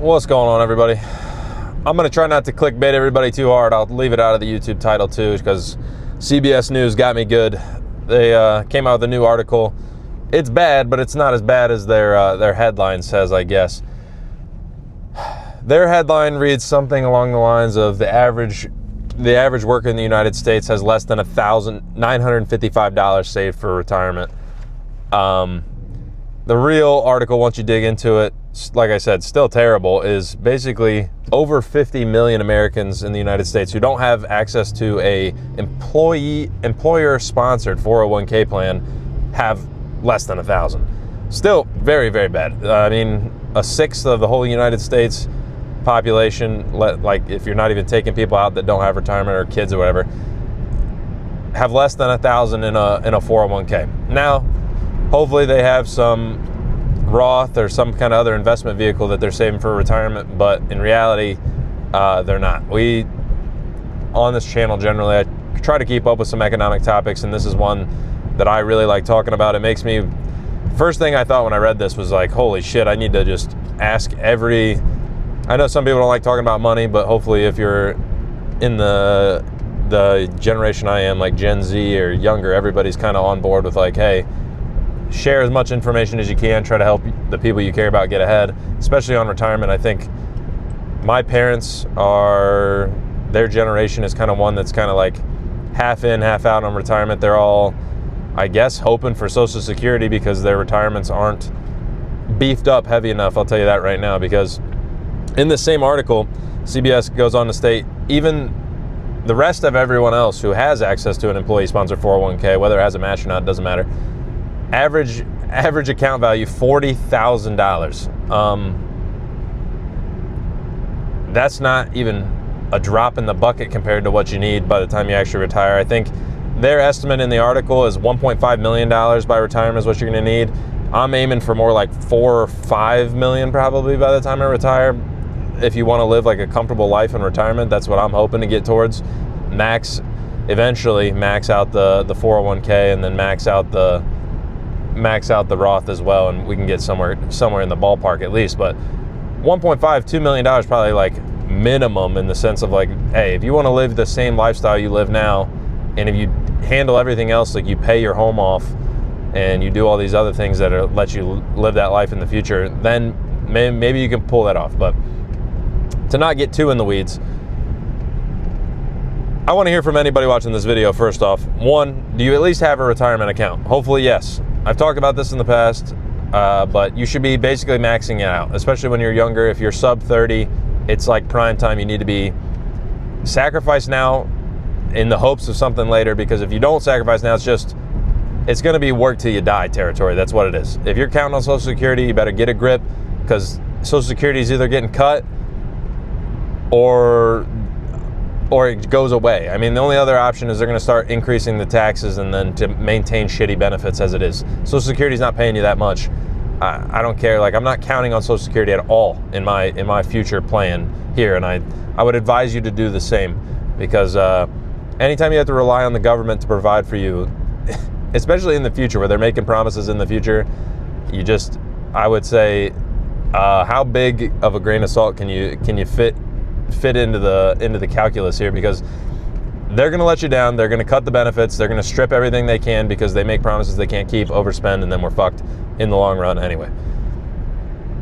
What's going on, everybody? I'm going to try not to clickbait everybody too hard. I'll leave it out of the YouTube title too, because CBS News got me good. They came out with a new article. It's bad, but it's not as bad as their headline says, I guess. Their headline reads something along the lines of the average worker in the United States has less than $1,955 saved for retirement. The real article, once you dig into it, like I said, still terrible, is basically over 50 million Americans in the United States who don't have access to a employer-sponsored 401k plan have less than 1,000. Still very, very bad. I mean, a sixth of the whole United States population, like if you're not even taking people out that don't have retirement or kids or whatever, have less than 1,000 in a 401k. Now, hopefully they have some Roth or some kind of other investment vehicle that they're saving for retirement, but in reality, they're not. We, on this channel generally, I try to keep up with some economic topics, and this is one that I really like talking about. It makes me, first thing I thought when I read this was like, holy shit, I need to just ask I know some people don't like talking about money, but hopefully if you're in the generation I am, like Gen Z or younger, everybody's kind of on board with like, hey, share as much information as you can, try to help the people you care about get ahead, especially on retirement. I think my parents their generation is kind of one that's kind of like half in, half out on retirement. They're all, I guess, hoping for Social Security because their retirements aren't beefed up heavy enough. I'll tell you that right now, because in the same article, CBS goes on to state even the rest of everyone else who has access to an employee-sponsored 401k, whether it has a match or not, doesn't matter. Average account value, $40,000. That's not even a drop in the bucket compared to what you need by the time you actually retire. I think their estimate in the article is $1.5 million by retirement is what you're going to need. I'm aiming for more like $4 or $5 million probably by the time I retire. If you want to live like a comfortable life in retirement, that's what I'm hoping to get towards. Eventually max out the 401k and then max out the Roth as well, and we can get somewhere in the ballpark at least. But $1.5–2 million probably like minimum, in the sense of like, hey, if you want to live the same lifestyle you live now, and if you handle everything else, like you pay your home off and you do all these other things that let you live that life in the future, then maybe you can pull that off. But to not get too in the weeds, I want to hear from anybody watching this video. First off, one, do you at least have a retirement account? Hopefully yes. I've talked about this in the past, but you should be basically maxing it out, especially when you're younger. If you're sub 30, it's like prime time. You need to be sacrificed now in the hopes of something later, because if you don't sacrifice now, it's going to be work till you die territory. That's what it is. If you're counting on Social Security, you better get a grip, because Social Security is either getting cut or it goes away. I mean, the only other option is they're going to start increasing the taxes and then to maintain shitty benefits as it is. Social Security's not paying you that much. I don't care. Like, I'm not counting on Social Security at all in my future plan here, and I would advise you to do the same, because anytime you have to rely on the government to provide for you, especially in the future where they're making promises in the future, I would say, how big of a grain of salt can you fit into the calculus here, because they're going to let you down. They're going to cut the benefits. They're going to strip everything they can because they make promises they can't keep, overspend, and then we're fucked in the long run anyway.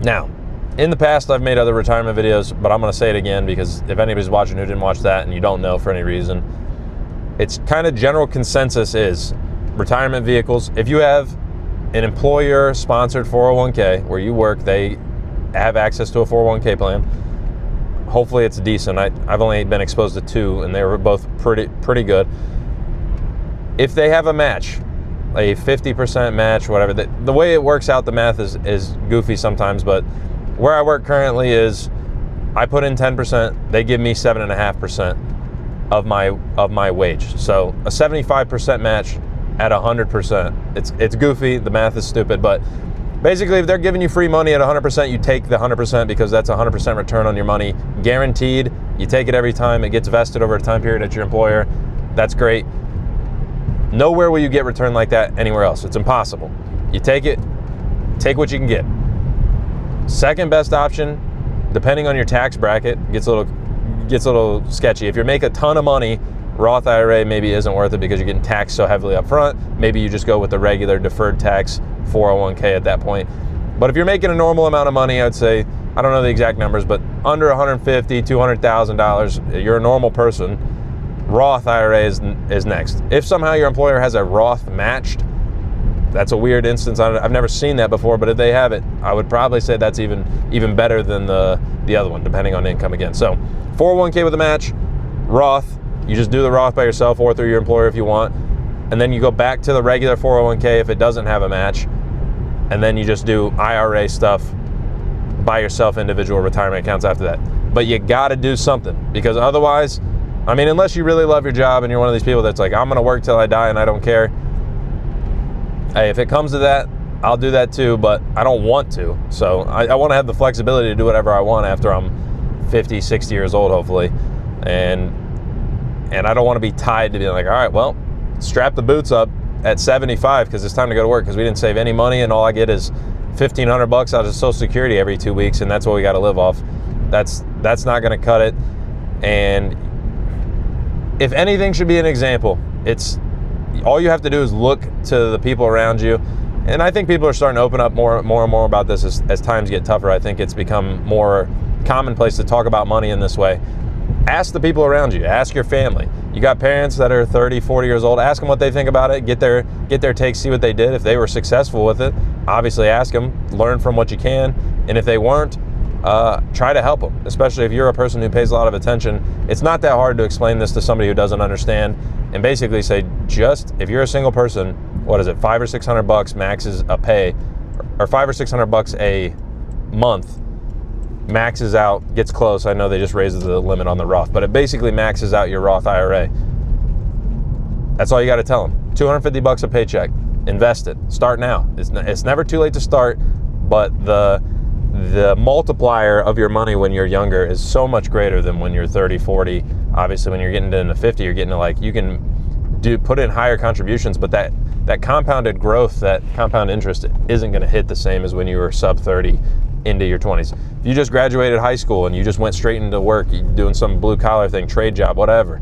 Now, in the past, I've made other retirement videos, but I'm going to say it again, because if anybody's watching who didn't watch that and you don't know for any reason, it's kind of general consensus is retirement vehicles. If you have an employer-sponsored 401k where you work, they have access to a 401k plan. Hopefully it's decent. I've only been exposed to two, and they were both pretty good. If they have a match, a 50% match, whatever, the way it works out, the math is goofy sometimes, but where I work currently is I put in 10%, they give me 7.5% of my wage. So a 75% match at 100%. It's goofy, the math is stupid, but basically, if they're giving you free money at 100%, you take the 100% because that's 100% return on your money, guaranteed. You take it every time. It gets vested over a time period at your employer. That's great. Nowhere will you get return like that anywhere else. It's impossible. You take it, take what you can get. Second best option, depending on your tax bracket, gets a little sketchy. If you make a ton of money, Roth IRA maybe isn't worth it because you're getting taxed so heavily up front. Maybe you just go with the regular deferred tax 401k at that point. But if you're making a normal amount of money, I'd say, I don't know the exact numbers, but under $150,000, $200,000, you're a normal person, Roth IRA is next. If somehow your employer has a Roth matched, that's a weird instance. I've never seen that before, but if they have it, I would probably say that's even better than the other one, depending on income again. So 401k with a match, Roth, you just do the Roth by yourself or through your employer if you want, and then you go back to the regular 401k if it doesn't have a match, and then you just do IRA stuff by yourself, individual retirement accounts after that. But you got to do something, because otherwise, I mean, unless you really love your job and you're one of these people that's like, I'm going to work till I die and I don't care. Hey, if it comes to that, I'll do that too, but I don't want to. So I want to have the flexibility to do whatever I want after I'm 50, 60 years old, hopefully. And I don't want to be tied to being like, all right, well, strap the boots up at 75 because it's time to go to work because we didn't save any money and all I get is $1,500 out of Social Security every 2 weeks, and that's what we got to live off. That's not going to cut it. And if anything should be an example, it's all you have to do is look to the people around you. And I think people are starting to open up more and more about this as times get tougher. I think it's become more commonplace to talk about money in this way. Ask the people around you. Ask your family. You got parents that are 30, 40 years old. Ask them what they think about it. Get their take, see what they did. If they were successful with it, obviously ask them. Learn from what you can. And if they weren't, try to help them, especially if you're a person who pays a lot of attention. It's not that hard to explain this to somebody who doesn't understand and basically say, just if you're a single person, what is it, $500 or $600 maxes a pay, or $500 or $600 a month maxes out, gets close. I know they just raised the limit on the Roth, but it basically maxes out your Roth IRA. That's all you got to tell them. $250 a paycheck. Invest it. Start now. It's never too late to start, but the multiplier of your money when you're younger is so much greater than when you're 30, 40. Obviously, when you're getting into 50, you're getting to like, you can put in higher contributions, but that compounded growth, that compound interest isn't going to hit the same as when you were sub 30 into your 20s. If you just graduated high school and you just went straight into work, you're doing some blue collar thing, trade job, whatever,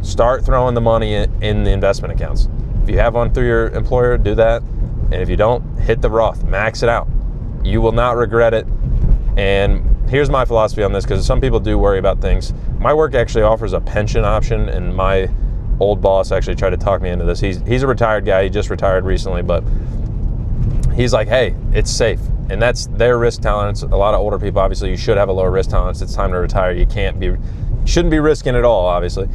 start throwing the money in the investment accounts. If you have one through your employer, do that. And if you don't, hit the Roth, max it out. You will not regret it. And here's my philosophy on this, because some people do worry about things. My work actually offers a pension option, and my old boss actually tried to talk me into this. He's a retired guy. He just retired recently, but he's like, hey, it's safe. And that's their risk tolerance. A lot of older people, obviously, you should have a lower risk tolerance. It's time to retire. You shouldn't be risking it all, obviously.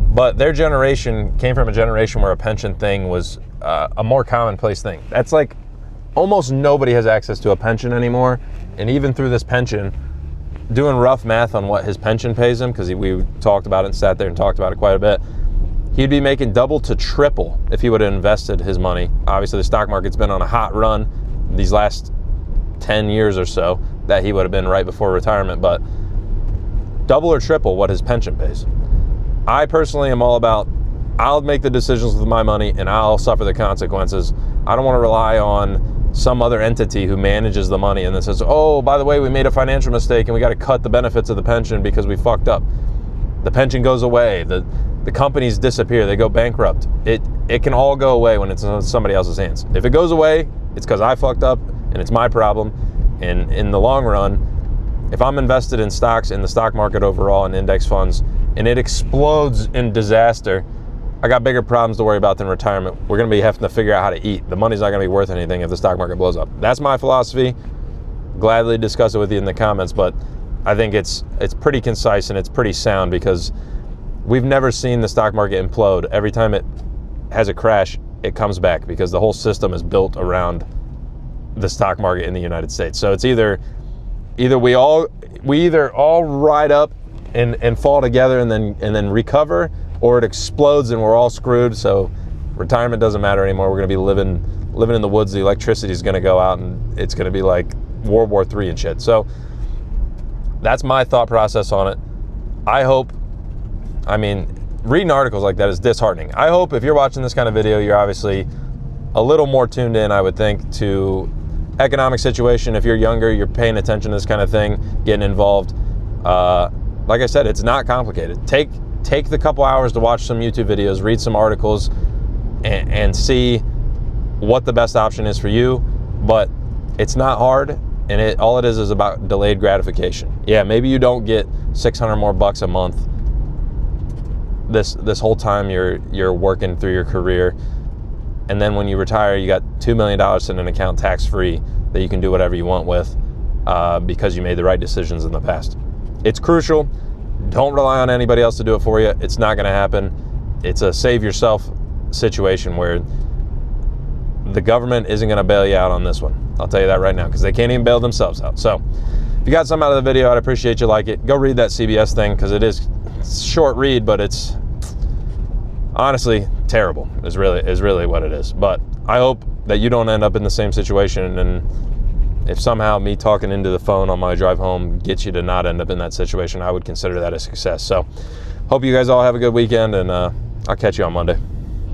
But their generation came from a generation where a pension thing was a more commonplace thing. That's like almost nobody has access to a pension anymore. And even through this pension, doing rough math on what his pension pays him, because we talked about it and sat there and talked about it quite a bit, he'd be making double to triple if he would have invested his money. Obviously, the stock market's been on a hot run these last 10 years or so that he would have been right before retirement, but double or triple what his pension pays. I personally am all about, I'll make the decisions with my money and I'll suffer the consequences. I don't want to rely on some other entity who manages the money and then says, oh, by the way, we made a financial mistake and we got to cut the benefits of the pension because we fucked up. The pension goes away. The companies disappear. They go bankrupt. It can all go away when it's in somebody else's hands. If it goes away, it's because I fucked up and it's my problem. And in the long run, if I'm invested in stocks, in the stock market overall, and index funds, and it explodes in disaster, I got bigger problems to worry about than retirement. We're going to be having to figure out how to eat. The money's not going to be worth anything if the stock market blows up. That's my philosophy. Gladly discuss it with you in the comments, but I think it's pretty concise and it's pretty sound, because we've never seen the stock market implode. Every time it has a crash, it comes back, because the whole system is built around the stock market in the United States. So it's either we either all ride up and fall together and then recover, or it explodes and we're all screwed. So retirement doesn't matter anymore. We're going to be living in the woods. The electricity is going to go out and it's going to be like World War III and shit. So that's my thought process on it. Reading articles like that is disheartening. I hope if you're watching this kind of video, you're obviously a little more tuned in, I would think, to economic situation, if you're younger, you're paying attention to this kind of thing, getting involved, like I said, it's not complicated. Take the couple hours to watch some YouTube videos, read some articles, and see what the best option is for you. But it's not hard, and all it is about delayed gratification. Yeah, maybe you don't get $600 more a month this whole time you're working through your career, and then when you retire, you got $2 million in an account tax-free that you can do whatever you want with, because you made the right decisions in the past. It's crucial. Don't rely on anybody else to do it for you. It's not going to happen. It's a save yourself situation where the government isn't going to bail you out on this one. I'll tell you that right now, because they can't even bail themselves out. So if you got something out of the video, I'd appreciate you like it. Go read that CBS thing, because it's a short read, but it's honestly terrible is really what it is. But I hope that you don't end up in the same situation, and if somehow me talking into the phone on my drive home gets you to not end up in that situation, I would consider that a success. So hope you guys all have a good weekend, and I'll catch you on Monday.